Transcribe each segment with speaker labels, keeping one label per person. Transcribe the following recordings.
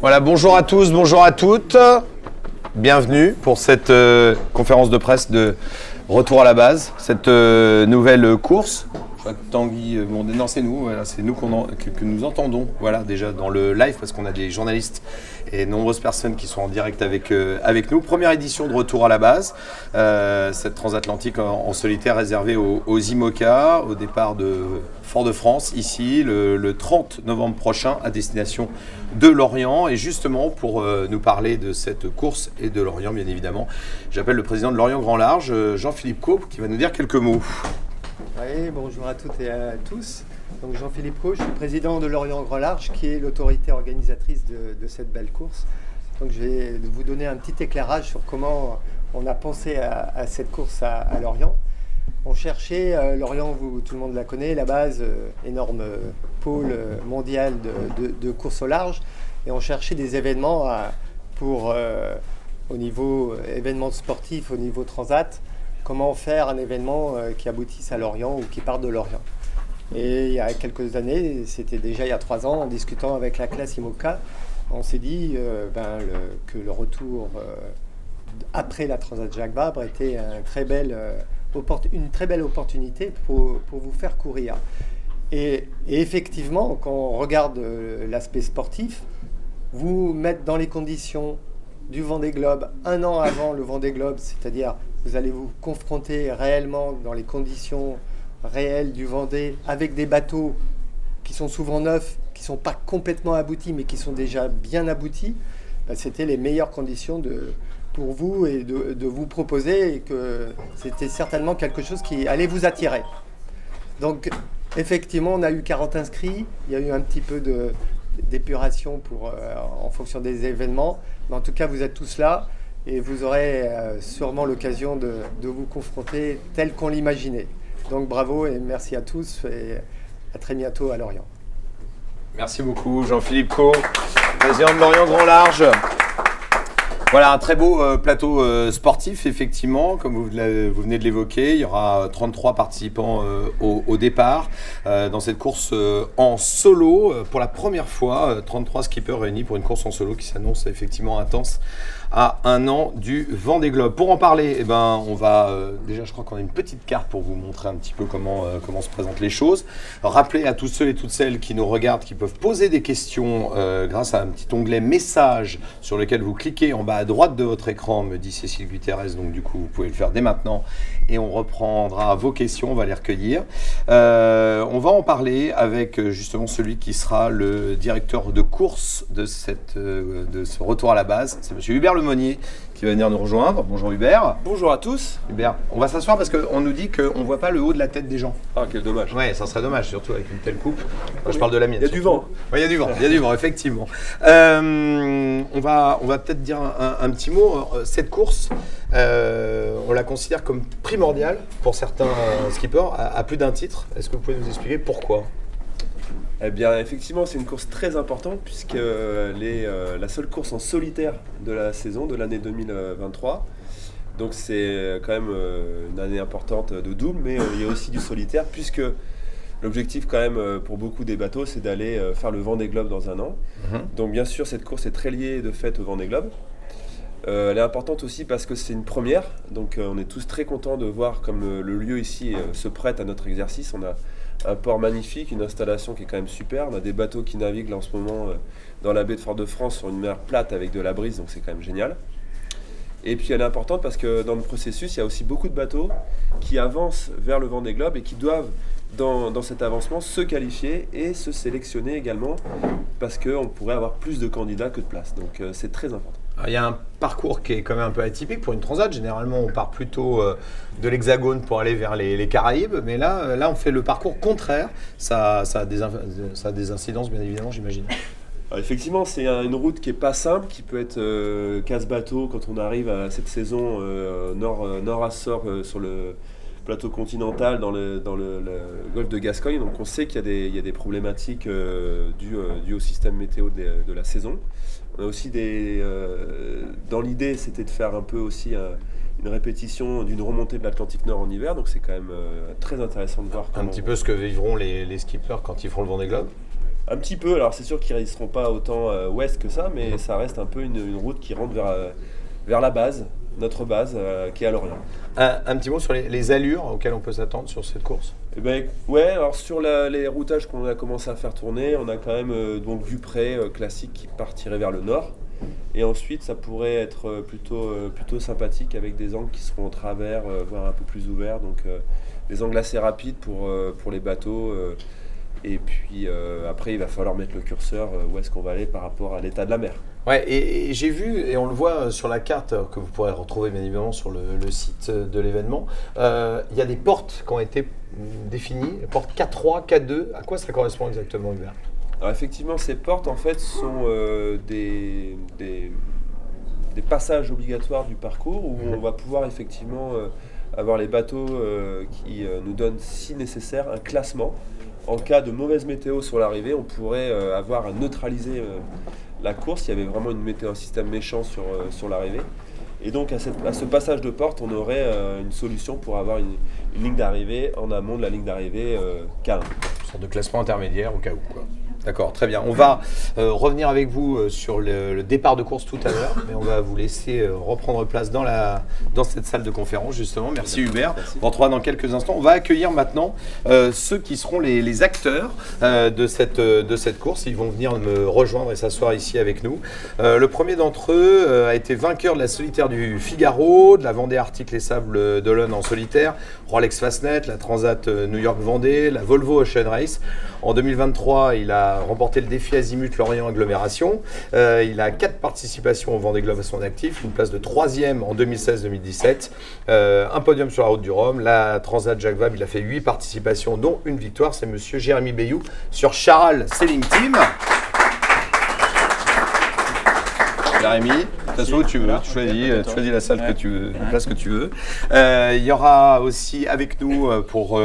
Speaker 1: Voilà, bonjour à tous, bonjour à toutes. Bienvenue pour cette conférence de presse de Retour à la base, cette nouvelle course. Je crois que Tanguy, non c'est nous, voilà, c'est nous que nous entendons voilà, déjà dans le live parce qu'on a des journalistes et nombreuses personnes qui sont en direct avec nous. Première édition de Retour à la base, cette transatlantique en solitaire réservée aux IMOCA, au départ de Fort-de-France, ici, le 30 novembre prochain, à destination de Lorient. Et justement, pour nous parler de cette course et de Lorient, bien évidemment, j'appelle le président de Lorient Grand Large, Jean-Philippe Caux, qui va nous dire quelques mots.
Speaker 2: Oui, bonjour à toutes et à tous. Donc Jean-Philippe Caux, je suis président de Lorient Grand Large, qui est l'autorité organisatrice de cette belle course. Donc je vais vous donner un petit éclairage sur comment on a pensé à cette course à Lorient. On cherchait, Lorient, tout le monde la connaît, la base, énorme pôle mondial de course au large. Et on cherchait des événements au niveau événements sportifs, au niveau transat. Comment faire un événement qui aboutisse à Lorient ou qui parte de Lorient. Et il y a quelques années, c'était déjà il y a 3 ans, en discutant avec la classe IMOCA, on s'est dit que le retour après la Transat Jacques Vabre était une très belle opportunité pour vous faire courir. Et effectivement, quand on regarde l'aspect sportif, vous mettre dans les conditions du Vendée Globe 1 an avant le Vendée Globe, c'est-à-dire vous allez vous confronter réellement dans les conditions réelles du Vendée avec des bateaux qui sont souvent neufs, qui ne sont pas complètement aboutis mais qui sont déjà bien aboutis, c'était les meilleures conditions pour vous et de vous proposer, et que c'était certainement quelque chose qui allait vous attirer. Donc effectivement, on a eu 40 inscrits, il y a eu un petit peu d'épuration en fonction des événements, mais en tout cas vous êtes tous là et vous aurez sûrement l'occasion de vous confronter tel qu'on l'imaginait. Donc bravo et merci à tous et à très bientôt à Lorient.
Speaker 1: Merci beaucoup Jean-Philippe Caux, président de Lorient Grand Large. Voilà, un très beau plateau sportif, effectivement, comme vous venez de l'évoquer. Il y aura 33 participants au départ dans cette course en solo. Pour la première fois, 33 skippers réunis pour une course en solo qui s'annonce effectivement intense à 1 an du Vendée Globe. Pour en parler, eh ben, on va déjà, je crois qu'on a une petite carte pour vous montrer un petit peu comment se présentent les choses. Rappeler à tous ceux et toutes celles qui nous regardent, qui peuvent poser des questions grâce à un petit onglet message sur lequel vous cliquez en bas à droite de votre écran, me dit Cécile Guterres, donc du coup vous pouvez le faire dès maintenant et on reprendra vos questions, on va les recueillir. On va en parler avec justement celui qui sera le directeur de course de ce retour à la base, c'est monsieur Hubert Lemonnier qui va venir nous rejoindre. Bonjour Hubert.
Speaker 3: Bonjour à tous.
Speaker 1: Hubert, on va s'asseoir parce qu'on nous dit qu'on ne voit pas le haut de la tête des gens.
Speaker 3: Ah, quel dommage.
Speaker 1: Ouais, ça serait dommage, surtout avec une telle coupe. Moi, je parle de la mienne.
Speaker 3: Il y a du vent.
Speaker 1: Oui, il y a du vent, effectivement. On va peut-être dire un petit mot. Cette course, on la considère comme primordiale pour certains skippers à plus d'un titre. Est-ce que vous pouvez nous expliquer pourquoi ?
Speaker 3: Eh bien, effectivement, c'est une course très importante puisque la seule course en solitaire de la saison, de l'année 2023. Donc c'est quand même une année importante de double, mais il y a aussi du solitaire puisque l'objectif quand même pour beaucoup des bateaux, c'est d'aller faire le Vendée Globe dans 1 an. Donc bien sûr, cette course est très liée de fait au Vendée Globe. Elle est importante aussi parce que c'est une première, donc on est tous très contents de voir comme le lieu ici se prête à notre exercice. On a un port magnifique, une installation qui est quand même super. On a des bateaux qui naviguent là en ce moment dans la baie de Fort-de-France sur une mer plate avec de la brise, donc c'est quand même génial. Et puis elle est importante parce que dans le processus, il y a aussi beaucoup de bateaux qui avancent vers le Vendée Globe et qui doivent, dans cet avancement, se qualifier et se sélectionner également parce qu'on pourrait avoir plus de candidats que de places. Donc c'est très important.
Speaker 1: Il y a un parcours qui est quand même un peu atypique pour une transat. Généralement, on part plutôt de l'Hexagone pour aller vers les Caraïbes. Mais là, on fait le parcours contraire. Ça a des incidences, bien évidemment, j'imagine.
Speaker 3: Alors effectivement, c'est une route qui n'est pas simple, qui peut être casse-bateau quand on arrive à cette saison nord à Sort sur le plateau continental dans le golfe de Gascogne. Donc on sait qu'il y a des problématiques dues au système météo de la saison. On a aussi dans l'idée, c'était de faire un peu aussi une répétition d'une remontée de l'Atlantique Nord en hiver, donc c'est quand même très intéressant de voir
Speaker 1: un petit peu ce que vivront les skippers quand ils feront le Vendée Globe.
Speaker 3: Un petit peu, alors c'est sûr qu'ils ne seront pas autant ouest que ça, mais ça reste un peu une route qui rentre vers la base, notre base, qui est à Lorient.
Speaker 1: Un petit mot sur les allures auxquelles on peut s'attendre sur cette course.
Speaker 3: Eh ben, ouais, alors sur les routages qu'on a commencé à faire tourner, on a quand même donc Dupré classique qui partirait vers le nord. Et ensuite, ça pourrait être plutôt sympathique avec des angles qui seront au travers, voire un peu plus ouverts. Donc des angles assez rapides pour les bateaux. Et puis après, il va falloir mettre le curseur où est-ce qu'on va aller par rapport à l'état de la mer.
Speaker 1: Ouais, et j'ai vu, et on le voit sur la carte que vous pourrez retrouver bien évidemment sur le site de l'événement, il y a des portes qui ont été définies, portes K3, K2. À quoi ça correspond exactement, Hubert?
Speaker 3: Alors effectivement, ces portes en fait sont des passages obligatoires du parcours où on va pouvoir effectivement avoir les bateaux qui nous donnent, si nécessaire, un classement. En cas de mauvaise météo sur l'arrivée, on pourrait avoir à neutraliser la course. Il y avait vraiment un système méchant sur l'arrivée. Et donc à ce passage de porte, on aurait une solution pour avoir une ligne d'arrivée en amont de la ligne d'arrivée calme.
Speaker 1: Une sorte de classement intermédiaire au cas où, quoi. D'accord, très bien. On va revenir avec vous sur le départ de course tout à l'heure, mais on va vous laisser reprendre place dans cette salle de conférence, justement. Merci Hubert.
Speaker 3: Merci.
Speaker 1: On retrouvera dans quelques instants. On va accueillir maintenant ceux qui seront les acteurs de cette course. Ils vont venir me rejoindre et s'asseoir ici avec nous. Le premier d'entre eux a été vainqueur de la solitaire du Figaro, de la Vendée Arctique Les Sables d'Olonne en solitaire, Rolex Fastnet, la Transat New York Vendée, la Volvo Ocean Race. En 2023, il a remporté le défi Azimut Lorient Agglomération. Il a 4 participations au Vendée Globe à son actif, une place de 3e en 2016-2017, un podium sur la route du Rhum. La Transat Jacques Vabre, il a fait 8 participations, dont une victoire. C'est monsieur Jérémy Bayou sur Charal Sailing Team. Jérémy, t'assois où tu veux, tu choisis la salle que tu veux, la place que tu veux. Il y aura aussi avec nous pour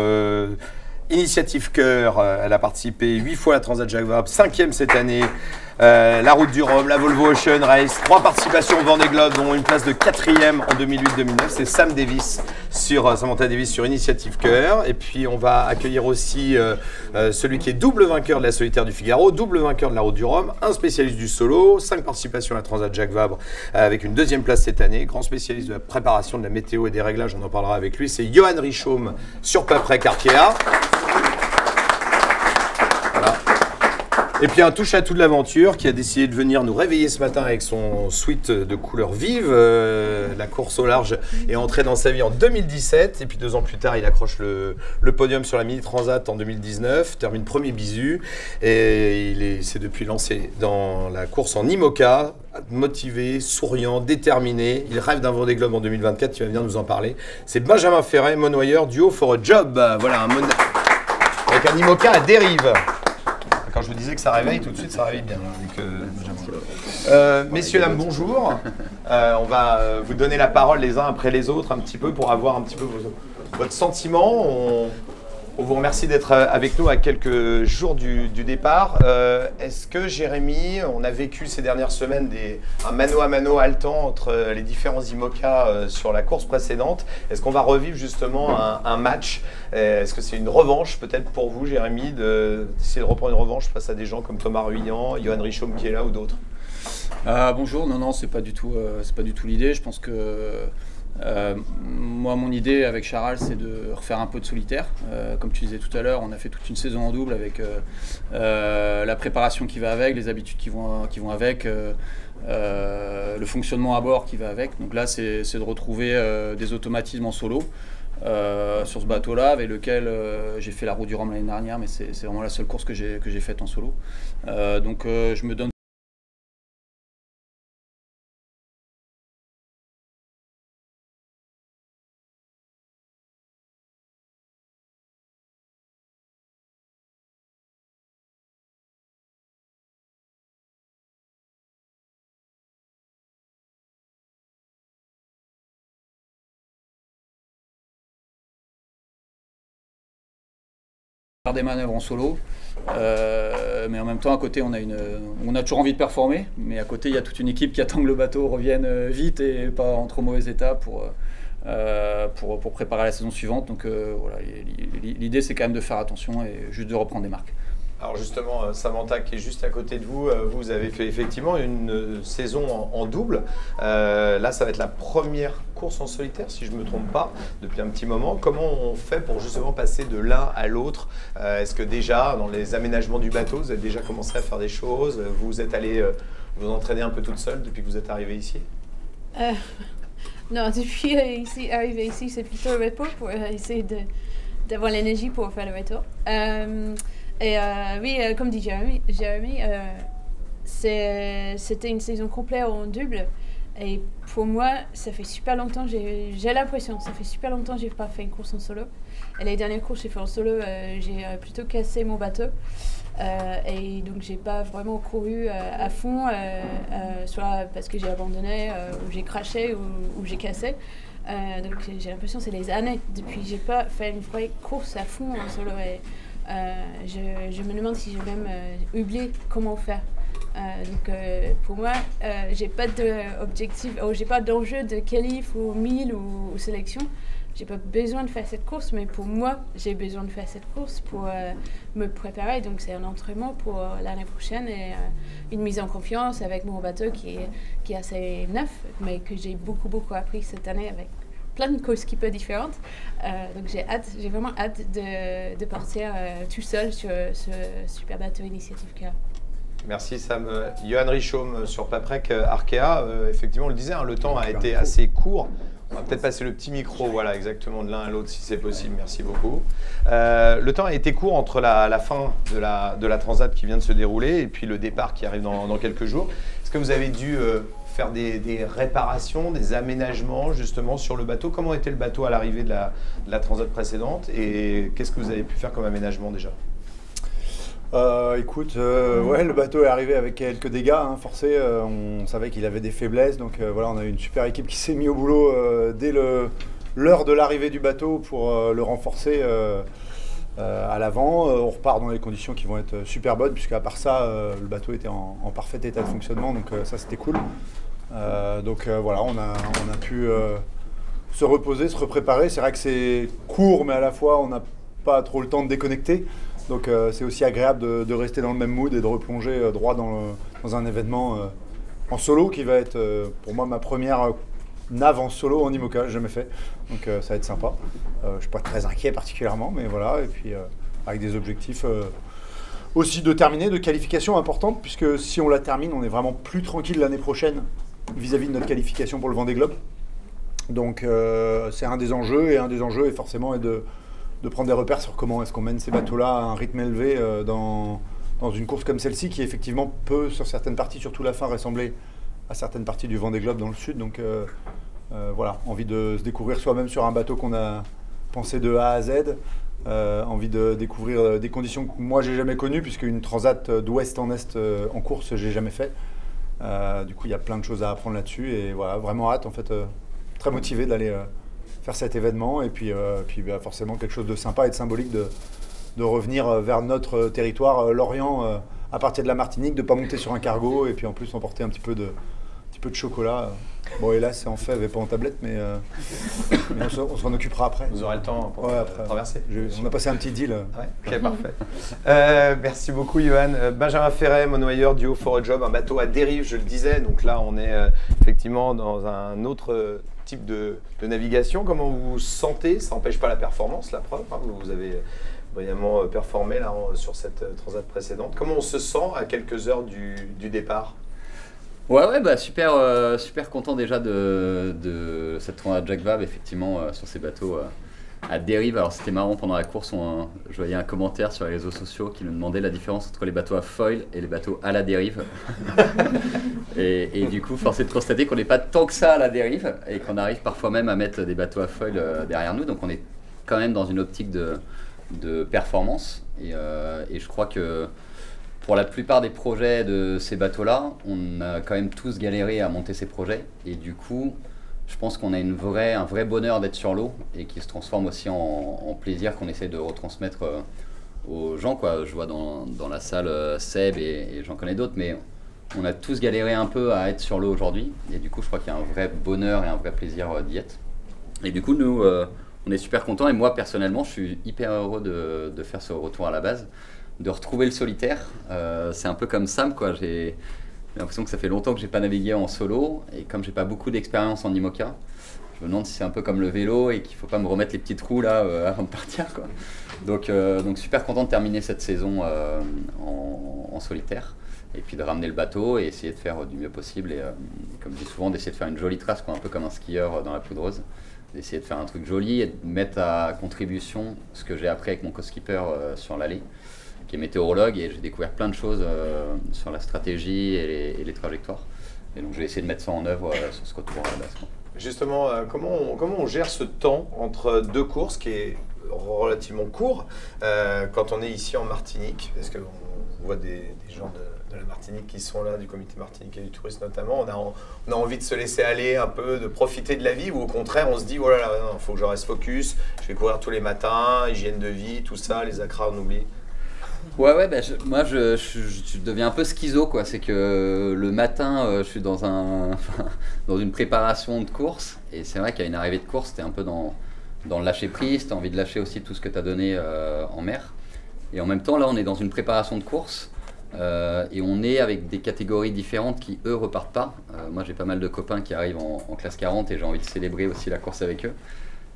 Speaker 1: Initiative Cœur, elle a participé 8 fois à la Transat Jacques Vabre, 5e cette année. La route du Rhum, la Volvo Ocean Race, 3 participations au Vendée Globe, dont une place de 4e en 2008-2009. C'est Samantha Davis sur Initiative Cœur. Et puis on va accueillir aussi celui qui est double vainqueur de la solitaire du Figaro, double vainqueur de la route du Rhum, un spécialiste du solo, 5 participations à la Transat Jacques Vabre avec une 2e place cette année, grand spécialiste de la préparation de la météo et des réglages, on en parlera avec lui. C'est Johan Richaume sur Paprec Arkea. Et puis un touche-à-tout de l'aventure qui a décidé de venir nous réveiller ce matin avec son sweat de couleur vive. La course au large est entrée dans sa vie en 2017 et puis 2 ans plus tard, il accroche le podium sur la Mini Transat en 2019, termine premier bisu et il s'est depuis lancé dans la course en IMOCA, motivé, souriant, déterminé. Il rêve d'un Vendée Globe en 2024, tu vas venir nous en parler. C'est Benjamin Ferret, monoyeur, duo for a job. Voilà, avec un IMOCA à dérive. Quand je vous disais que ça réveille, tout de suite ça réveille bien. Messieurs, dames, bonjour. On va vous donner la parole les uns après les autres un petit peu pour avoir un petit peu votre sentiment. On vous remercie d'être avec nous à quelques jours du départ. Est-ce que Jérémy, on a vécu ces dernières semaines un mano à mano haletant entre les différents IMOCA sur la course précédente. Est-ce qu'on va revivre justement un match? Est-ce que c'est une revanche peut-être pour vous, Jérémy, d'essayer de reprendre une revanche face à des gens comme Thomas Ruyant, Johan Richaume qui est là ou d'autres?
Speaker 4: Bonjour, non, c'est pas du tout l'idée. Je pense que moi, mon idée avec Charal, c'est de refaire un peu de solitaire. Comme tu disais tout à l'heure, on a fait toute une saison en double avec la préparation qui va avec, les habitudes qui vont avec, le fonctionnement à bord qui va avec. Donc là, c'est de retrouver des automatismes en solo sur ce bateau-là, avec lequel j'ai fait la route du Rhum l'année dernière, mais c'est vraiment la seule course que j'ai faite en solo. Donc je me donne faire des manœuvres en solo, mais en même temps à côté on a toujours envie de performer, mais à côté il y a toute une équipe qui attend que le bateau revienne vite et pas en trop mauvais état pour préparer la saison suivante. Donc voilà, l'idée c'est quand même de faire attention et juste de reprendre des marques.
Speaker 1: Alors justement, Samantha qui est juste à côté de vous, vous avez fait effectivement une saison en double. Là, ça va être la première course en solitaire, si je ne me trompe pas, depuis un petit moment. Comment on fait pour justement passer de l'un à l'autre? Est-ce que déjà, dans les aménagements du bateau, vous avez déjà commencé à faire des choses? Vous êtes allé vous entraîner un peu toute seule depuis que vous êtes arrivé ici?
Speaker 5: Non, depuis arrivé ici, c'est plutôt le repos pour essayer d'avoir l'énergie pour faire le retour. Oui, comme dit Jérémy, c'était une saison complète en double. Et pour moi, ça fait super longtemps, j'ai l'impression, ça fait super longtemps que je n'ai pas fait une course en solo. Et les dernières courses que j'ai fait en solo, j'ai plutôt cassé mon bateau. Et donc, j'ai pas vraiment couru à fond, soit parce que j'ai abandonné, ou j'ai craché, ou j'ai cassé. Donc, j'ai l'impression que c'est les années depuis que j'ai pas fait une vraie course à fond en solo. Et, je me demande si j'ai même oublié comment faire. Donc pour moi, j'ai pas d'objectif, j'ai pas d'enjeu de qualif ou 1000 ou sélection. J'ai pas besoin de faire cette course, mais pour moi, j'ai besoin de faire cette course pour me préparer. Donc c'est un entraînement pour l'année prochaine et une mise en confiance avec mon bateau qui est assez neuf, mais que j'ai beaucoup appris cette année avec plein de courses qui peuvent être différentes. Donc j'ai vraiment hâte de partir tout seul sur ce super bateau Initiative K.
Speaker 1: Merci Sam. Johan Richaume sur Paprec Arkea, effectivement on le disait, hein, le temps a été assez court. On va peut-être passer le petit micro, voilà, exactement de l'un à l'autre si c'est possible, merci beaucoup. Le temps a été court entre la fin de la Transat qui vient de se dérouler et puis le départ qui arrive dans quelques jours. Est-ce que vous avez dû faire des réparations, des aménagements justement sur le bateau? Comment était le bateau à l'arrivée de la Transat précédente et qu'est-ce que vous avez pu faire comme aménagement déjà?
Speaker 6: Écoute, ouais, le bateau est arrivé avec quelques dégâts hein, forcés. On savait qu'il avait des faiblesses, donc voilà, on a eu une super équipe qui s'est mise au boulot dès l'heure de l'arrivée du bateau pour le renforcer à l'avant. On repart dans des conditions qui vont être super bonnes, puisqu'à part ça, le bateau était en parfait état de fonctionnement, donc ça c'était cool. Donc voilà, on a pu se reposer, se repréparer. C'est vrai que c'est court, mais à la fois on n'a pas trop le temps de déconnecter. Donc c'est aussi agréable de rester dans le même mood et de replonger droit dans un événement en solo qui va être pour moi ma première nav en solo en IMOCA, jamais fait. Donc ça va être sympa. Je ne suis pas très inquiet particulièrement, mais voilà. Et puis avec des objectifs aussi de terminer, de qualification importante, puisque si on la termine, on est vraiment plus tranquille l'année prochaine vis-à-vis de notre qualification pour le Vendée Globe. Donc c'est un des enjeux, et un des enjeux est forcément de prendre des repères sur comment est-ce qu'on mène ces bateaux-là à un rythme élevé dans une course comme celle-ci, qui effectivement peut, sur certaines parties, surtout la fin, ressembler à certaines parties du Vendée Globe dans le sud. Donc voilà, envie de se découvrir soi-même sur un bateau qu'on a pensé de A à Z, envie de découvrir des conditions que moi j'ai jamais connues, puisque une transat d'ouest en est en course, j'ai jamais fait. Du coup, il y a plein de choses à apprendre là-dessus, et voilà, vraiment hâte, en fait, très motivé d'aller faire cet événement, et puis forcément quelque chose de sympa et de symbolique de revenir vers notre territoire, l'Orient, à partir de la Martinique, de ne pas monter sur un cargo, et puis en plus emporter un petit peu de chocolat. Bon, hélas, c'est en fève et pas en tablette, mais on s'en occupera après.
Speaker 1: Vous aurez le temps pour traverser.
Speaker 6: On a passé un petit deal.
Speaker 1: Ouais, ok, parfait. Merci beaucoup, Johan. Benjamin Ferret, monoyeur du For a Job, un bateau à dérive, je le disais. Donc là, on est effectivement dans un autre type de navigation. Comment vous vous sentez? Ça n'empêche pas la performance, la preuve. Hein. Vous avez brillamment performé là, sur cette transat précédente. Comment on se sent à quelques heures du départ?
Speaker 7: Ouais, bah super content déjà de cette transat Jacques Vabre, effectivement, sur ces bateaux à dérive. Alors c'était marrant, pendant la course, je voyais un commentaire sur les réseaux sociaux qui nous demandait la différence entre les bateaux à foil et les bateaux à la dérive. et du coup, force est de constater qu'on n'est pas tant que ça à la dérive, et qu'on arrive parfois même à mettre des bateaux à foil derrière nous. Donc on est quand même dans une optique de performance, et je crois que pour la plupart des projets de ces bateaux-là, on a quand même tous galéré à monter ces projets, et du coup, je pense qu'on a un vrai bonheur d'être sur l'eau, et qui se transforme aussi en plaisir qu'on essaie de retransmettre aux gens, quoi. Je vois dans la salle Seb, et j'en connais d'autres, mais on a tous galéré un peu à être sur l'eau aujourd'hui, et du coup, je crois qu'il y a un vrai bonheur et un vrai plaisir d'y être. Et du coup, nous, on est super contents, et moi, personnellement, je suis hyper heureux de faire ce retour à la base. de retrouver le solitaire. C'est un peu comme Sam, quoi. J'ai l'impression que ça fait longtemps que j'ai pas navigué en solo, et comme j'ai pas beaucoup d'expérience en IMOCA, je me demande si c'est un peu comme le vélo et qu'il faut pas me remettre les petites roues là avant de partir, quoi. Donc super content de terminer cette saison en solitaire, et puis de ramener le bateau et essayer de faire du mieux possible, et comme je dis souvent, d'essayer de faire une jolie trace, quoi, un peu comme un skieur dans la poudreuse, d'essayer de faire un truc joli et de mettre à contribution ce que j'ai appris avec mon co-skipper sur l'allée, qui est météorologue, et j'ai découvert plein de choses sur la stratégie et les trajectoires, et donc je vais essayer de mettre ça en œuvre sur ce retour à la base, quoi.
Speaker 1: Justement, comment on gère ce temps entre deux courses qui est relativement court quand on est ici en Martinique? Parce qu'on voit des gens de la Martinique qui sont là, du comité Martinique et du tourisme notamment. On a envie de se laisser aller un peu, de profiter de la vie, ou au contraire on se dit, oh là là, il faut que je reste focus, je vais courir tous les matins, hygiène de vie, tout ça, les accras on oublie.
Speaker 7: Ouais, bah, moi je deviens un peu schizo, quoi. C'est que le matin, je suis dans une préparation de course, et c'est vrai qu'à une arrivée de course, t'es un peu dans le lâcher prise, t'as envie de lâcher aussi tout ce que t'as donné en mer. Et en même temps, là, on est dans une préparation de course, et on est avec des catégories différentes qui, eux, repartent pas. Moi, j'ai pas mal de copains qui arrivent en classe 40, et j'ai envie de célébrer aussi la course avec eux.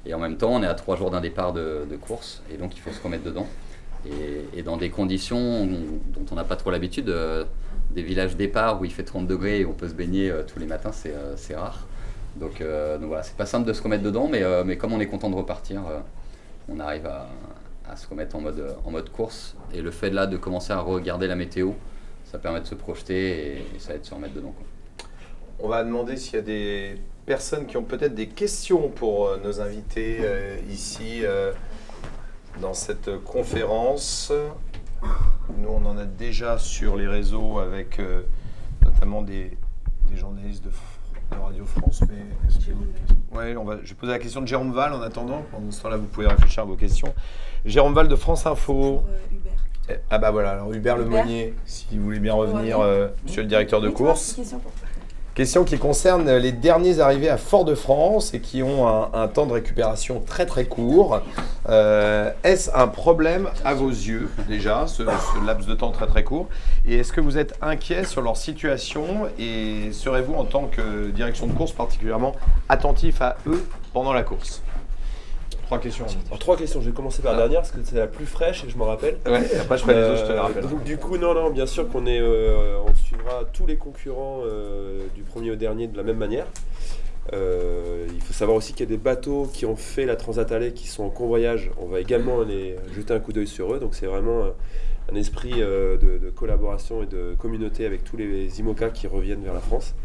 Speaker 7: Et en même temps, on est à 3 jours d'un départ de course, et donc il faut se remettre dedans. Et dans des conditions dont on n'a pas trop l'habitude, des villages départ où il fait 30 degrés et on peut se baigner tous les matins, c'est rare. Donc voilà, c'est pas simple de se remettre dedans, mais comme on est content de repartir, on arrive à se remettre en mode course. Et le fait là de commencer à regarder la météo, ça permet de se projeter, et ça aide de se remettre dedans, quoi.
Speaker 1: On va demander s'il y a des personnes qui ont peut-être des questions pour nos invités ici. Dans cette conférence. Nous, on en a déjà sur les réseaux avec notamment des journalistes de Radio France. Mais ouais, je vais poser la question de Jérôme Val en attendant. Pendant ce temps-là, vous pouvez réfléchir à vos questions. Jérôme Val de France Info. Ah bah voilà, alors Hubert Lemonnier, si vous voulez bien revenir, monsieur le directeur de course. Question qui concerne les derniers arrivés à Fort-de-France et qui ont un temps de récupération très très court. Est-ce un problème à vos yeux déjà, ce laps de temps très très court? Et est-ce que vous êtes inquiet sur leur situation, et serez-vous en tant que direction de course particulièrement attentif à eux pendant la course? 3 questions.
Speaker 3: Alors, 3 questions, je vais commencer par la dernière parce que c'est la plus fraîche et je m'en rappelle.
Speaker 1: Ouais, et après je ferai les autres, je te les rappelle.
Speaker 3: Donc du coup, non, bien sûr qu'on on suivra tous les concurrents du premier au dernier de la même manière. Il faut savoir aussi qu'il y a des bateaux qui ont fait la Transat Alley qui sont en convoyage. On va également aller jeter un coup d'œil sur eux, donc c'est vraiment un esprit de collaboration et de communauté avec tous les IMOCA qui reviennent vers la France.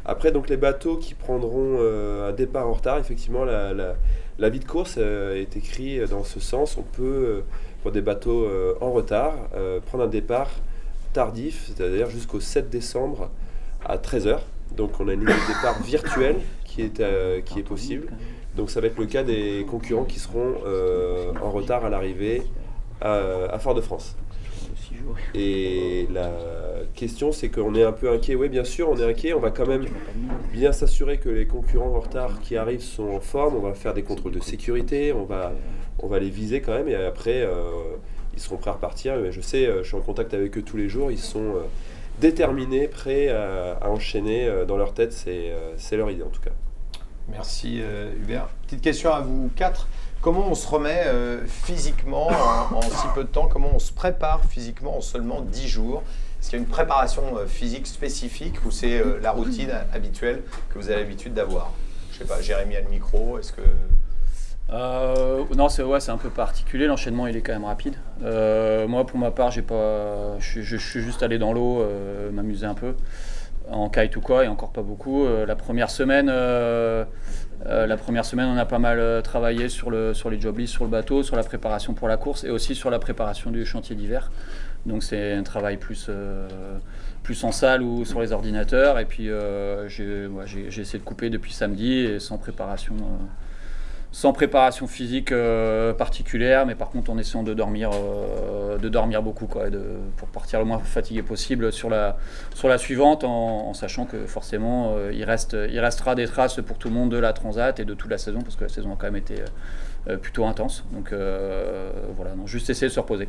Speaker 3: Après, donc les bateaux qui prendront un départ en retard, effectivement, la vie de course est écrite dans ce sens. On peut, pour des bateaux en retard, prendre un départ tardif, c'est-à-dire jusqu'au 7 décembre à 13h. Donc on a une ligne de départ virtuelle qui est possible. Donc ça va être le cas des concurrents qui seront en retard à l'arrivée à Fort-de-France. Et la question, c'est qu'on est un peu inquiet. Oui, bien sûr, on est inquiet. On va quand même bien s'assurer que les concurrents en retard qui arrivent sont en forme. On va faire des contrôles de sécurité. On va les viser quand même. Et après, ils seront prêts à repartir. Mais je sais, je suis en contact avec eux tous les jours. Ils sont déterminés, prêts à enchaîner. Dans leur tête, c'est leur idée en tout cas.
Speaker 1: Merci Hubert. Petite question à vous 4. Comment on se remet physiquement en si peu de temps? Comment on se prépare physiquement en seulement 10 jours? Est-ce qu'il y a une préparation physique spécifique, ou c'est la routine habituelle que vous avez l'habitude d'avoir? Je sais pas, Jérémy a le micro, est-ce que...
Speaker 4: Non, c'est un peu particulier, l'enchaînement il est quand même rapide. Moi pour ma part, je suis juste allé dans l'eau, m'amuser un peu, en kite ou quoi, et encore pas beaucoup. La première semaine, on a pas mal travaillé sur les job lists, sur le bateau, sur la préparation pour la course, et aussi sur la préparation du chantier d'hiver. Donc c'est un travail plus en salle ou sur les ordinateurs. Et puis j'ai essayé de couper depuis samedi, et sans préparation physique particulière, mais par contre en essayant de dormir beaucoup, quoi, pour partir le moins fatigué possible sur la suivante, en sachant que forcément il restera des traces pour tout le monde de la Transat et de toute la saison, parce que la saison a quand même été plutôt intense. Donc voilà, juste essayer de se reposer.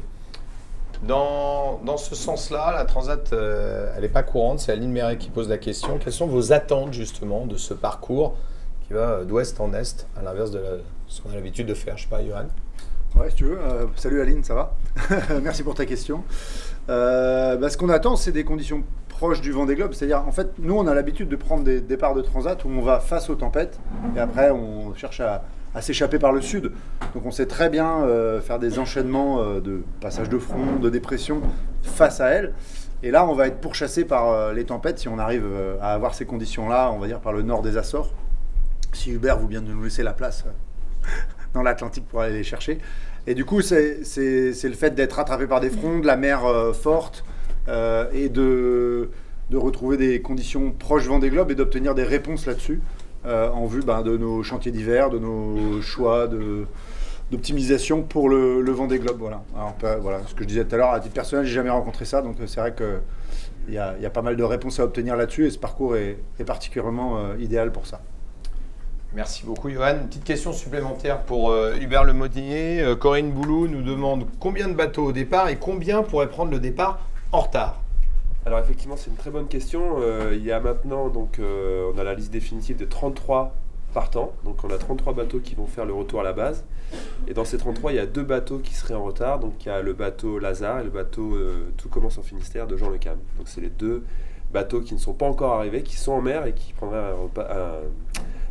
Speaker 1: Dans ce sens-là, la Transat, elle n'est pas courante. C'est Aline Méret qui pose la question. Quelles sont vos attentes justement de ce parcours qui va d'ouest en est, à l'inverse de ce qu'on a l'habitude de faire? Je sais pas, Johan.
Speaker 6: Ouais, si tu veux. Salut Aline, ça va? Merci pour ta question. Ce qu'on attend, c'est des conditions proches du Vendée Globe. C'est-à-dire, en fait, nous, on a l'habitude de prendre des départs de Transat où on va face aux tempêtes et après, on cherche à s'échapper par le sud. Donc, on sait très bien faire des enchaînements de passage de front, de dépression face à elles. Et là, on va être pourchassé par les tempêtes si on arrive à avoir ces conditions-là, on va dire par le nord des Açores. Si Hubert vous vient de nous laisser la place dans l'Atlantique pour aller les chercher. Et du coup, c'est le fait d'être rattrapé par des fronts, de la mer forte et de retrouver des conditions proches Vendée Globe et d'obtenir des réponses là-dessus en vue de nos chantiers d'hiver, de nos choix d'optimisation pour le Vendée Globe. Voilà. Alors, voilà, ce que je disais tout à l'heure, à titre personnel, j'ai jamais rencontré ça, donc c'est vrai qu'il y a pas mal de réponses à obtenir là-dessus et ce parcours est particulièrement idéal pour ça.
Speaker 1: Merci beaucoup, Johan. Une petite question supplémentaire pour Hubert Lemotinier. Corinne Boulou nous demande combien de bateaux au départ et combien pourraient prendre le départ en retard?
Speaker 3: Alors effectivement, c'est une très bonne question. Il y a maintenant, on a la liste définitive de 33 partants. Donc on a 33 bateaux qui vont faire le retour à la base. Et dans ces 33, il y a 2 bateaux qui seraient en retard. Donc il y a le bateau Lazare et le bateau Tout commence en Finistère de Jean Le Cam. Donc c'est les 2 bateaux qui ne sont pas encore arrivés, qui sont en mer et qui prendraient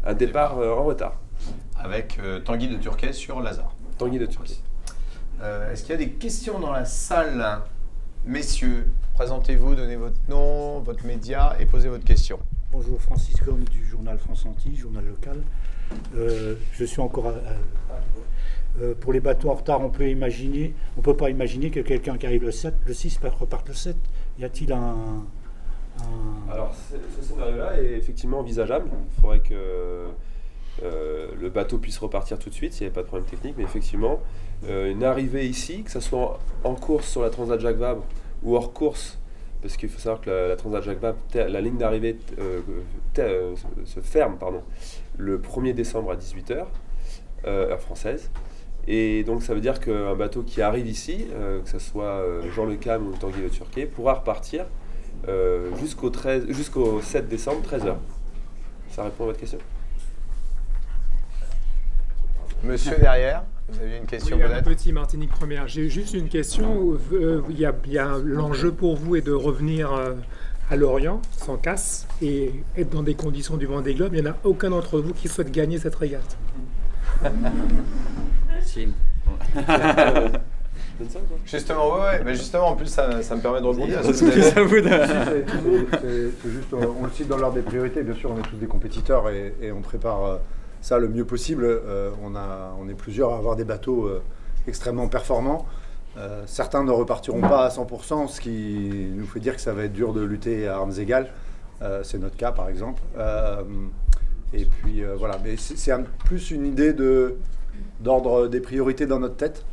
Speaker 3: un départ en retard.
Speaker 1: Avec Tanguy de Turquet sur Lazare.
Speaker 3: Tanguy de Turquet.
Speaker 1: Est-ce qu'il y a des questions dans la salle? Messieurs, présentez-vous, donnez votre nom, votre média et posez votre question.
Speaker 8: Bonjour, Francis Gomme du journal France Antilles, journal local. Je suis encore pour les bateaux en retard, on peut pas imaginer que quelqu'un qui arrive le 6 reparte le 7. Y a-t-il
Speaker 3: Alors, ce scénario-là est effectivement envisageable. Il faudrait que le bateau puisse repartir tout de suite s'il n'y avait pas de problème technique. Mais effectivement, une arrivée ici, que ce soit en course sur la Transat Jacques Vabre ou hors course, parce qu'il faut savoir que la Transat Jacques Vabre, la ligne d'arrivée se ferme le 1er décembre à 18h, heure française. Et donc ça veut dire qu'un bateau qui arrive ici, que ce soit Jean Le Cam ou Tanguy de Turquet, pourra repartir jusqu'au 7 décembre, 13h. Ça répond à votre question?
Speaker 1: Monsieur derrière, vous avez une question peut-être?
Speaker 9: Petit Martinique Première. J'ai juste une question. Il y a l'enjeu pour vous est de revenir à Lorient sans casse et être dans des conditions du Vendée Globe. Il n'y en a aucun d'entre vous qui souhaite gagner cette régate.
Speaker 7: Si.
Speaker 1: Justement, ouais. Mais justement, en plus, ça me permet de rebondir.
Speaker 6: C'est juste, on le cite dans l'ordre des priorités. Bien sûr, on est tous des compétiteurs et on prépare ça le mieux possible. On est plusieurs à avoir des bateaux extrêmement performants. Certains ne repartiront pas à 100%, ce qui nous fait dire que ça va être dur de lutter à armes égales. C'est notre cas, par exemple. Et puis, voilà. Mais c'est plus une idée d'ordre des priorités dans notre tête.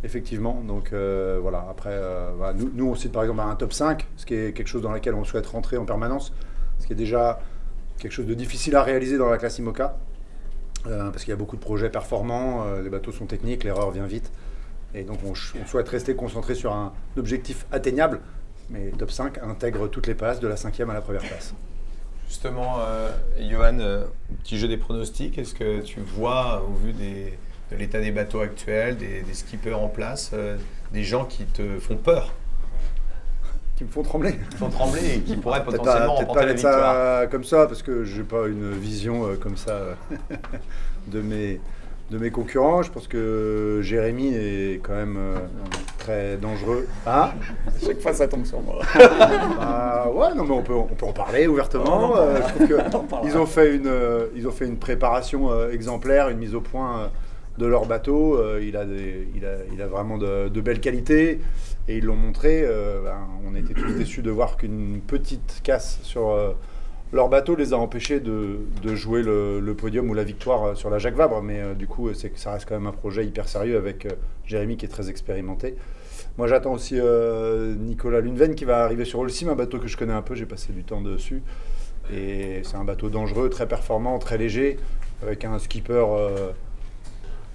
Speaker 6: Effectivement, donc voilà, après, voilà, nous on cite par exemple un top 5, ce qui est quelque chose dans lequel on souhaite rentrer en permanence, ce qui est déjà quelque chose de difficile à réaliser dans la classe IMOCA, parce qu'il y a beaucoup de projets performants, les bateaux sont techniques, l'erreur vient vite, et donc on souhaite rester concentré sur un objectif atteignable, mais top 5 intègre toutes les places, de la 5e à la première place.
Speaker 1: Justement, Johan, petit jeu des pronostics, est-ce que tu vois, au vu de l'état des bateaux actuels, des skippers en place, des gens qui te font peur?
Speaker 6: Qui me font trembler.
Speaker 1: Qui font trembler et qui pourraient potentiellement
Speaker 6: remporter
Speaker 1: la victoire.
Speaker 6: Ça comme ça, parce que je n'ai pas une vision comme ça de mes concurrents. Je pense que Jérémy est quand même très dangereux. Ah,
Speaker 4: Chaque fois, ça tombe sur moi.
Speaker 6: Ouais, non, mais on peut en parler ouvertement. Je trouve qu'ils ont fait une préparation exemplaire, une mise au point de leur bateau. Il a vraiment de belles qualités et ils l'ont montré. On était tous déçus de voir qu'une petite casse sur leur bateau les a empêchés de jouer le podium ou la victoire sur la Jacques Vabre. Mais du coup, ça reste quand même un projet hyper sérieux avec Jérémy qui est très expérimenté. Moi, j'attends aussi Nicolas Luneven qui va arriver sur Holcim, un bateau que je connais un peu, j'ai passé du temps dessus. Et c'est un bateau dangereux, très performant, très léger, avec un skipper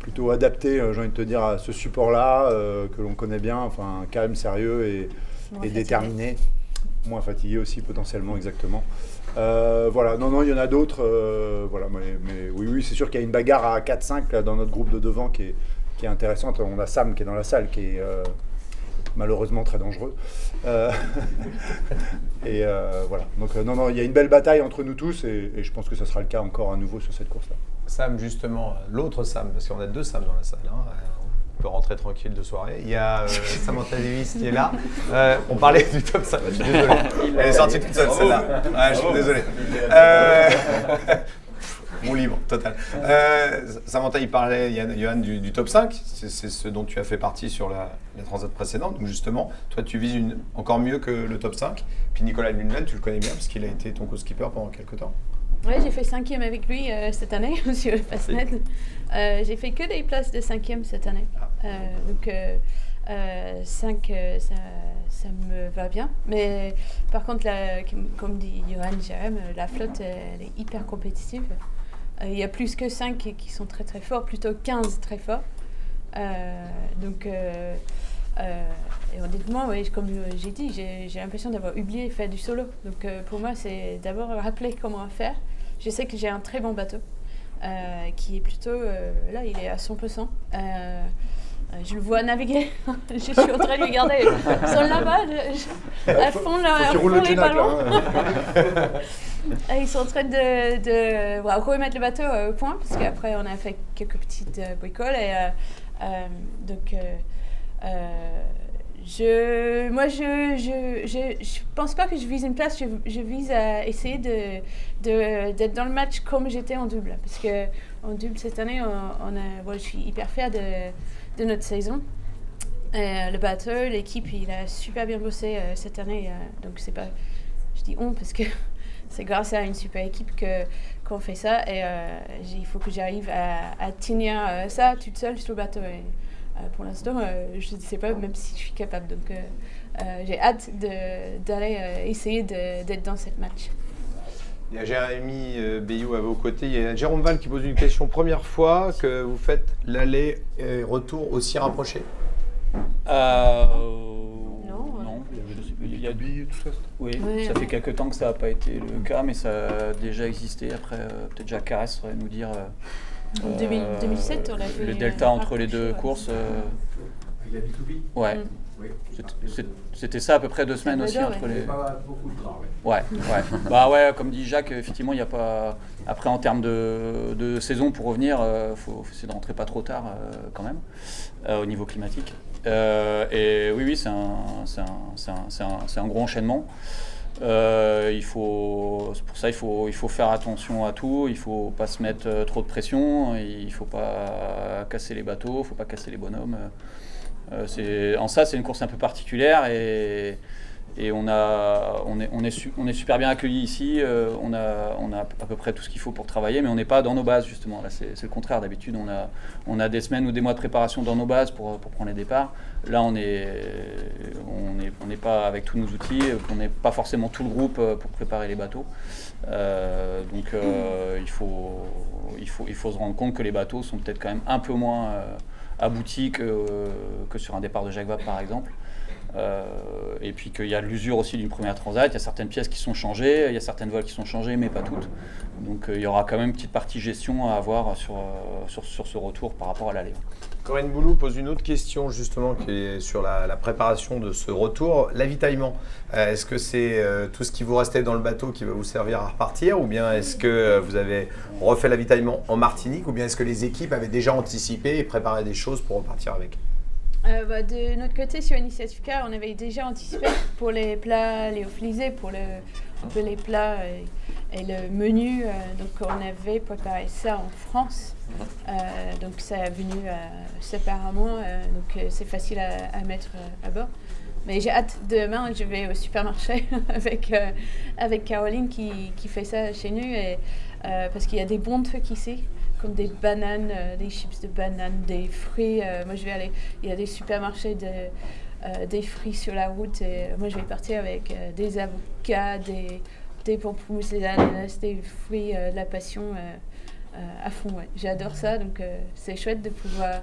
Speaker 6: plutôt adapté, j'ai envie de te dire, à ce support-là, que l'on connaît bien, enfin, quand même sérieux et déterminé. Moins fatigué aussi, potentiellement, exactement. Voilà, non, il y en a d'autres. Voilà, mais oui, c'est sûr qu'il y a une bagarre à 4-5 là, dans notre groupe de devant qui est intéressante. On a Sam qui est dans la salle, qui est malheureusement très dangereux. Et voilà, donc non, il y a une belle bataille entre nous tous et je pense que ça sera le cas encore à nouveau sur cette course-là.
Speaker 1: Sam, justement, l'autre Sam, parce qu'on a 2 Sam dans la salle. Hein. On peut rentrer tranquille de soirée. Il y a Samantha Davis qui est là. On parlait du top 5. Je suis désolé. Elle est sortie toute seule, celle-là. Je suis désolé. Mon livre, total. Samantha, il parlait, Johan, du top 5. C'est ce dont tu as fait partie sur la transat précédente. Donc justement, toi, tu vises encore mieux que le top 5. Puis Nicolas Lundgren, tu le connais bien parce qu'il a été ton co-skipper pendant quelques temps.
Speaker 5: Oui, j'ai fait 5e avec lui cette année sur le Fastnet. J'ai fait que des places de 5e cette année. Donc 5, ça me va bien. Mais par contre, comme dit Johan Jérém, la flotte, elle est hyper compétitive. Il y a plus que 5 qui sont très très forts, plutôt 15 très forts. Donc, et honnêtement, oui, comme j'ai dit, j'ai l'impression d'avoir oublié faire du solo. Donc pour moi, c'est d'abord rappeler comment faire. Je sais que j'ai un très bon bateau qui est plutôt, là, il est à 100%. Je le vois naviguer. Je suis en train de regarder son là-bas, à fond les ballons. Ils sont en train de remettre le bateau au point, parce qu'après on a fait quelques petites bricoles. Et, donc, je pense pas que je vise une place, je vise à essayer d'être dans le match comme j'étais en double. Parce qu'en double cette année, je suis hyper fière de notre saison. Le bateau, l'équipe, il a super bien bossé cette année. Donc c'est pas, je dis on parce que c'est grâce à une super équipe qu'on fait ça. Et il faut que j'arrive à tenir ça toute seule sur le bateau. Et, pour l'instant, je ne sais pas même si je suis capable. Donc j'ai hâte d'aller essayer d'être dans cette match.
Speaker 1: Il y a Jérémy Bayou à vos côtés. Il y a Jérôme Val qui pose une question. Première fois que vous faites l'aller et retour aussi rapproché?
Speaker 4: Non. Il y a tout ça. Oui, ouais. Ça fait quelques temps que ça n'a pas été le cas, mais ça a déjà existé. Après, peut-être Jacques Carès saurait nous dire.
Speaker 5: En 2007, on a fait
Speaker 4: le delta entre les deux courses.
Speaker 10: Avec la B2B.
Speaker 4: Ouais. Oui. C'était ça à peu près 2 semaines aussi entre les.
Speaker 10: Pas beaucoup de gras,
Speaker 4: ouais. Bah ouais, comme dit Jacques, effectivement, il n'y a pas. Après, en termes de saison, pour revenir, faut essayer de rentrer pas trop tard quand même, au niveau climatique. Et oui, c'est un gros enchaînement. Pour ça, il faut faire attention à tout. Il faut pas se mettre trop de pression. Il faut pas casser les bateaux. Il faut pas casser les bonhommes. C'est une course un peu particulière et on est super bien accueillis ici. On a à peu près tout ce qu'il faut pour travailler, mais on n'est pas dans nos bases justement. Là, c'est le contraire. D'habitude, on a des semaines ou des mois de préparation dans nos bases pour prendre les départs. Là, on n'est pas avec tous nos outils. On n'est pas forcément tout le groupe pour préparer les bateaux. Donc, il faut se rendre compte que les bateaux sont peut-être quand même un peu moins aboutis que sur un départ de Jacques Vabre par exemple. Et puis qu'il y a l'usure aussi d'une première transat, il y a certaines pièces qui sont changées, il y a certaines voiles qui sont changées, mais pas toutes. Donc il y aura quand même une petite partie gestion à avoir sur ce retour par rapport à l'aller.
Speaker 1: Corinne Boulou pose une autre question justement qui est sur la préparation de ce retour, l'avitaillement. Est-ce que c'est tout ce qui vous restait dans le bateau qui va vous servir à repartir, ou bien est-ce que vous avez refait l'avitaillement en Martinique, ou bien est-ce que les équipes avaient déjà anticipé et préparé des choses pour repartir avec?
Speaker 5: De notre côté, sur Initiative K, on avait déjà anticipé pour les plats lyophilisés, pour les plats et le menu. Donc, on avait préparé ça en France. Donc, ça est venu séparément. Donc, c'est facile à mettre à bord. Mais j'ai hâte, demain, je vais au supermarché avec Caroline qui fait ça chez nous. Parce qu'il y a des bons trucs ici, comme des bananes, des chips de bananes, des fruits. Moi, je vais aller. Il y a des supermarchés des fruits sur la route. Et moi, je vais partir avec des avocats, des pamplemousses, des ananas, des fruits de la passion. à fond. Ouais. J'adore ça, donc c'est chouette de pouvoir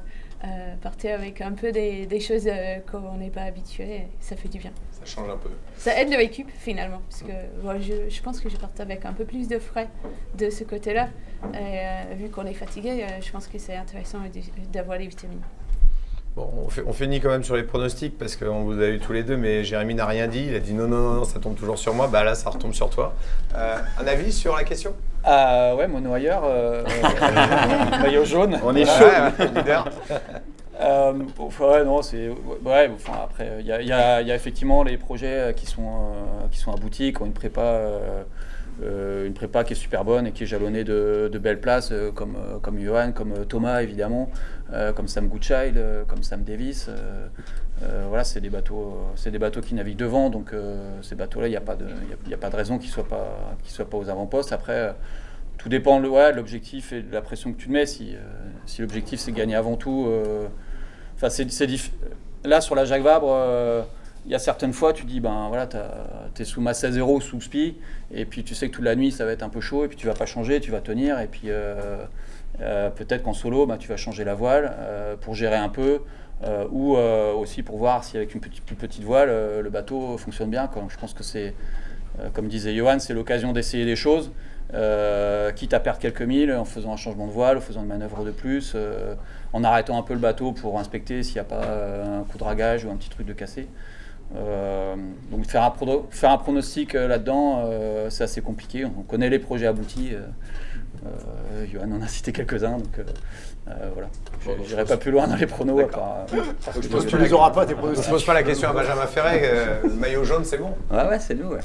Speaker 5: partir avec un peu des choses qu'on n'est pas habitué. Ça fait du bien.
Speaker 1: Ça change un peu.
Speaker 5: Ça aide le récup finalement, parce que je pense que je parte avec un peu plus de frais de ce côté-là. Et vu qu'on est fatigué, je pense que c'est intéressant d'avoir les vitamines.
Speaker 1: Bon, on finit quand même sur les pronostics parce qu'on vous a eu tous les deux, mais Jérémy n'a rien dit. Il a dit non, ça tombe toujours sur moi. Bah là, ça retombe sur toi. Un avis sur la question?
Speaker 4: Ouais, mon noyeur, maillot jaune.
Speaker 1: On est chaud, leader.
Speaker 4: Ouais, non, c'est. Ouais, enfin, après, il y a effectivement les projets qui sont aboutis, qui ont une prépa qui est super bonne et qui est jalonnée de belles places, comme Johan, comme Thomas évidemment, comme Sam Goodchild, comme Sam Davis. Voilà, c'est des bateaux qui naviguent devant, donc ces bateaux-là, il n'y a pas de raison qu'ils soient pas aux avant-postes. Après, tout dépend de l'objectif et de la pression que tu te mets. Si l'objectif c'est gagner avant tout, là sur la Jacques Vabre. Il y a certaines fois, tu dis, ben voilà, t'es sous masse à 0, sous spi, et puis tu sais que toute la nuit ça va être un peu chaud, et puis tu vas pas changer, tu vas tenir, et puis peut-être qu'en solo, ben, tu vas changer la voile pour gérer un peu, ou aussi pour voir si avec une plus petite voile, le bateau fonctionne bien. Je pense que c'est, comme disait Johan, c'est l'occasion d'essayer des choses, quitte à perdre quelques milles en faisant un changement de voile, en faisant une manœuvre de plus, en arrêtant un peu le bateau pour inspecter s'il n'y a pas un coup de dragage ou un petit truc de cassé. Donc faire un pronostic là-dedans, c'est assez compliqué. On connaît les projets aboutis. Johan en a cité quelques-uns, donc voilà. Je n'irai pas plus loin dans les pronos.
Speaker 6: Tu les auras pas tes pronostics.
Speaker 1: Je pose pas la question à Benjamin Ferré. Le maillot jaune, c'est bon.
Speaker 7: Ouais, c'est nous. Ouais.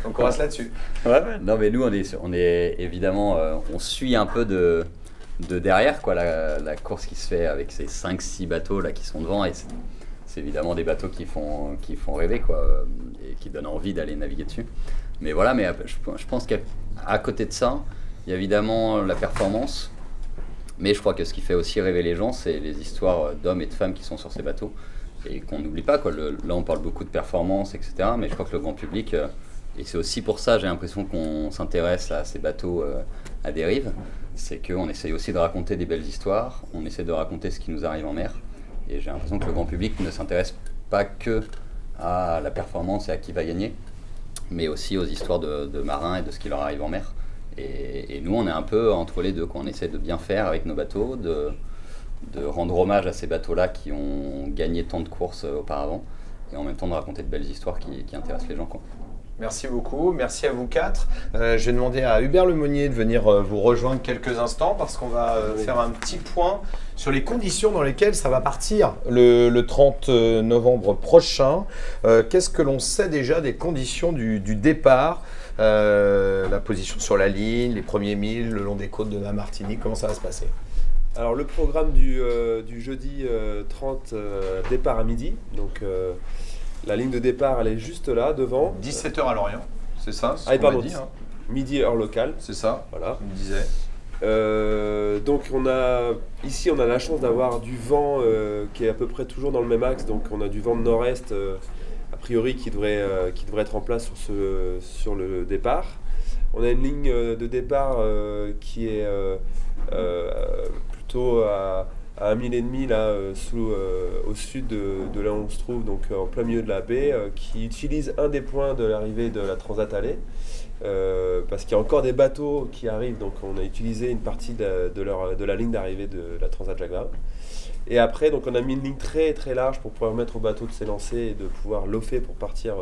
Speaker 1: Donc on reste là-dessus.
Speaker 7: Ouais. Non, mais nous, on est évidemment, on suit un peu de derrière quoi, la course qui se fait avec ces 5-6 bateaux là qui sont devant, et c'est évidemment des bateaux qui font rêver quoi, et qui donnent envie d'aller naviguer dessus. Mais voilà, mais je pense qu'à côté de ça, il y a évidemment la performance, mais je crois que ce qui fait aussi rêver les gens, c'est les histoires d'hommes et de femmes qui sont sur ces bateaux et qu'on n'oublie pas quoi. Là on parle beaucoup de performance, etc., mais je crois que le grand public, et c'est aussi pour ça j'ai l'impression qu'on s'intéresse à ces bateaux à dérive, c'est qu'on essaye aussi de raconter des belles histoires, on essaie de raconter ce qui nous arrive en mer. Et j'ai l'impression que le grand public ne s'intéresse pas que à la performance et à qui va gagner, mais aussi aux histoires de marins et de ce qui leur arrive en mer. Et nous, on est un peu entre les deux, quoi. On essaie de bien faire avec nos bateaux, de rendre hommage à ces bateaux-là qui ont gagné tant de courses auparavant, et en même temps de raconter de belles histoires qui intéressent les gens, quoi.
Speaker 1: Merci beaucoup, merci à vous quatre. Je vais demander à Hubert Lemonnier de venir vous rejoindre quelques instants parce qu'on va faire un petit point sur les conditions dans lesquelles ça va partir le 30 novembre prochain. Qu'est-ce que l'on sait déjà des conditions du départ, la position sur la ligne, les premiers milles le long des côtes de la Martinique, comment ça va se passer?
Speaker 3: Alors le programme du jeudi 30, départ à midi, donc la ligne de départ, elle est juste là, devant.
Speaker 1: 17h à Lorient, c'est ça?
Speaker 3: Pardon,
Speaker 1: dit, hein.
Speaker 3: Midi heure locale.
Speaker 1: C'est ça,
Speaker 3: voilà.
Speaker 1: on me disait.
Speaker 3: Donc ici on a la chance d'avoir du vent qui est à peu près toujours dans le même axe, donc on a du vent de nord-est a priori qui devrait être en place sur le départ. On a une ligne de départ qui est plutôt à 1 mille et demi là, au sud de là où on se trouve, donc en plein milieu de la baie, qui utilise un des points de l'arrivée de la Transat Allée, parce qu'il y a encore des bateaux qui arrivent, donc on a utilisé une partie de la ligne d'arrivée de la Transat Jacques Vabre. Et après, donc on a mis une ligne très très large pour pouvoir permettre au bateau de s'élancer et de pouvoir lofer pour partir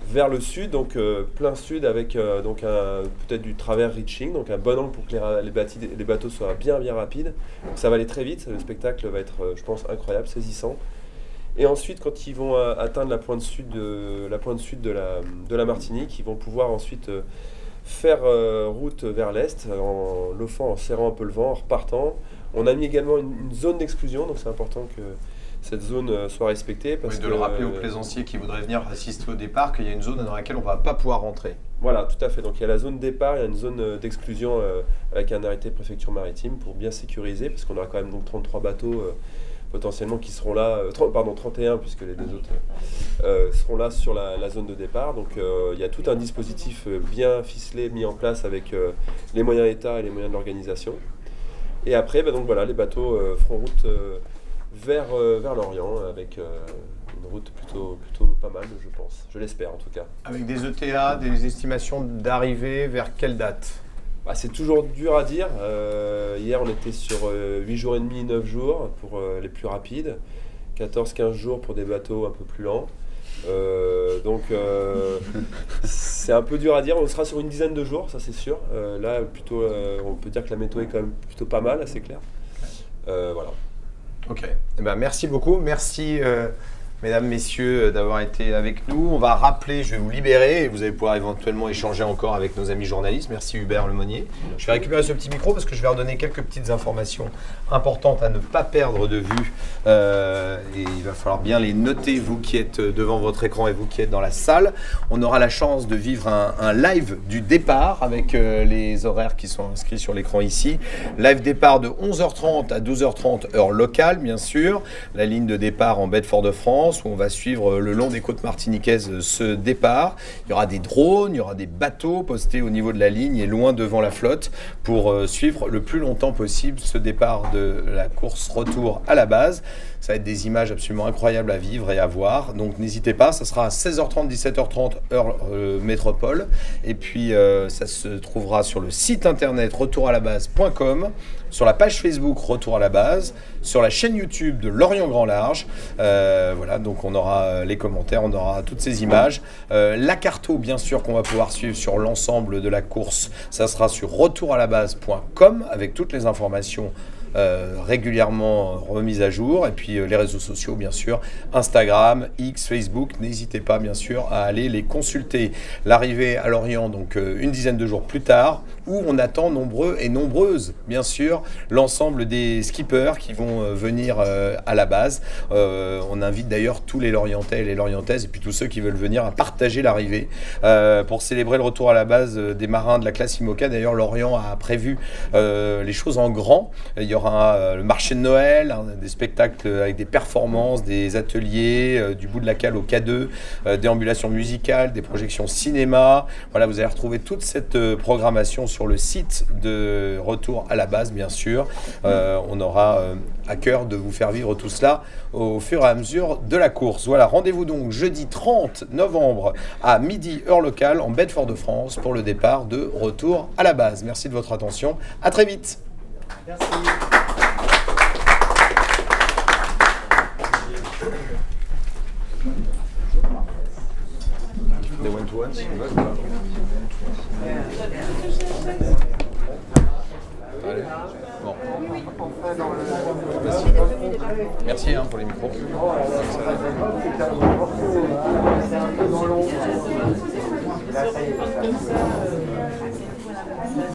Speaker 3: vers le sud, donc plein sud, avec donc peut-être du travers reaching, donc un bon angle pour que les bateaux soient bien rapides. Donc ça va aller très vite, le spectacle va être, je pense, incroyable, saisissant. Et ensuite, quand ils vont atteindre la pointe sud de la Martinique, ils vont pouvoir ensuite faire route vers l'est, en lofant, en serrant un peu le vent, en repartant. On a mis également une zone d'exclusion, donc c'est important que cette zone soit respectée. Parce
Speaker 1: de le rappeler aux plaisanciers qui voudraient venir assister au départ qu'il y a une zone dans laquelle on ne va pas pouvoir rentrer.
Speaker 3: Voilà, tout à fait. Donc il y a la zone départ, il y a une zone d'exclusion avec un arrêté préfecture maritime pour bien sécuriser, parce qu'on aura quand même donc 33 bateaux potentiellement qui seront là, 31 puisque les deux autres seront là sur la zone de départ. Donc il y a tout un dispositif bien ficelé, mis en place avec les moyens État et les moyens de l'organisation. Et après, donc voilà, les bateaux feront route vers l'Orient avec une route plutôt pas mal, je pense. Je l'espère en tout cas.
Speaker 1: Avec des ETA, des estimations d'arrivée vers quelle date?
Speaker 3: C'est toujours dur à dire. Hier, on était sur 8 jours et demi, 9 jours pour les plus rapides, 14-15 jours pour des bateaux un peu plus lents. Donc c'est un peu dur à dire. On sera sur une dizaine de jours, ça c'est sûr. Là, plutôt, on peut dire que la météo est quand même plutôt pas mal, assez claire. Voilà.
Speaker 1: Ok. Eh ben, merci beaucoup. Merci, mesdames, messieurs, d'avoir été avec nous. On va rappeler, je vais vous libérer et vous allez pouvoir éventuellement échanger encore avec nos amis journalistes. Merci Hubert Lemonnier. Je vais récupérer ce petit micro parce que je vais redonner quelques petites informations importantes à ne pas perdre de vue. Et il va falloir bien les noter, vous qui êtes devant votre écran et vous qui êtes dans la salle. On aura la chance de vivre un live du départ avec les horaires qui sont inscrits sur l'écran ici. Live départ de 11h30 à 12h30 heure locale, bien sûr. La ligne de départ en baie de Fort-de-France, où on va suivre le long des côtes martiniquaises ce départ. Il y aura des drones, il y aura des bateaux postés au niveau de la ligne et loin devant la flotte pour suivre le plus longtemps possible ce départ de la course retour à la base. Ça va être des images absolument incroyables à vivre et à voir. Donc n'hésitez pas, ça sera à 16h30, 17h30 heure métropole. Et puis ça se trouvera sur le site internet retouralabase.com, sur la page Facebook Retour à la base, sur la chaîne YouTube de Lorient Grand Large. Voilà, donc on aura les commentaires, on aura toutes ces images. La carto, bien sûr, qu'on va pouvoir suivre sur l'ensemble de la course, ça sera sur retouralabase.com avec toutes les informations régulièrement remise à jour, et puis les réseaux sociaux bien sûr, Instagram, X, Facebook, n'hésitez pas bien sûr à aller les consulter. L'arrivée à Lorient donc une dizaine de jours plus tard, où on attend nombreux et nombreuses bien sûr l'ensemble des skippers qui vont venir à la base. On invite d'ailleurs tous les Lorientais et les Lorientaises et puis tous ceux qui veulent venir à partager l'arrivée pour célébrer le retour à la base des marins de la classe IMOCA. D'ailleurs Lorient a prévu les choses en grand. Il y aura le marché de Noël, des spectacles avec des performances, des ateliers, du bout de la cale au K2, déambulations musicales, des projections cinéma. Voilà, vous allez retrouver toute cette programmation sur le site de Retour à la base, bien sûr. On aura à cœur de vous faire vivre tout cela au fur et à mesure de la course. Voilà, rendez-vous donc jeudi 30 novembre à midi heure locale en baie de Fort-de-France pour le départ de Retour à la base. Merci de votre attention. À très vite.
Speaker 2: Merci.
Speaker 1: Des one-to-one, si vous voulez. Allez. Bon. Merci pour les micros.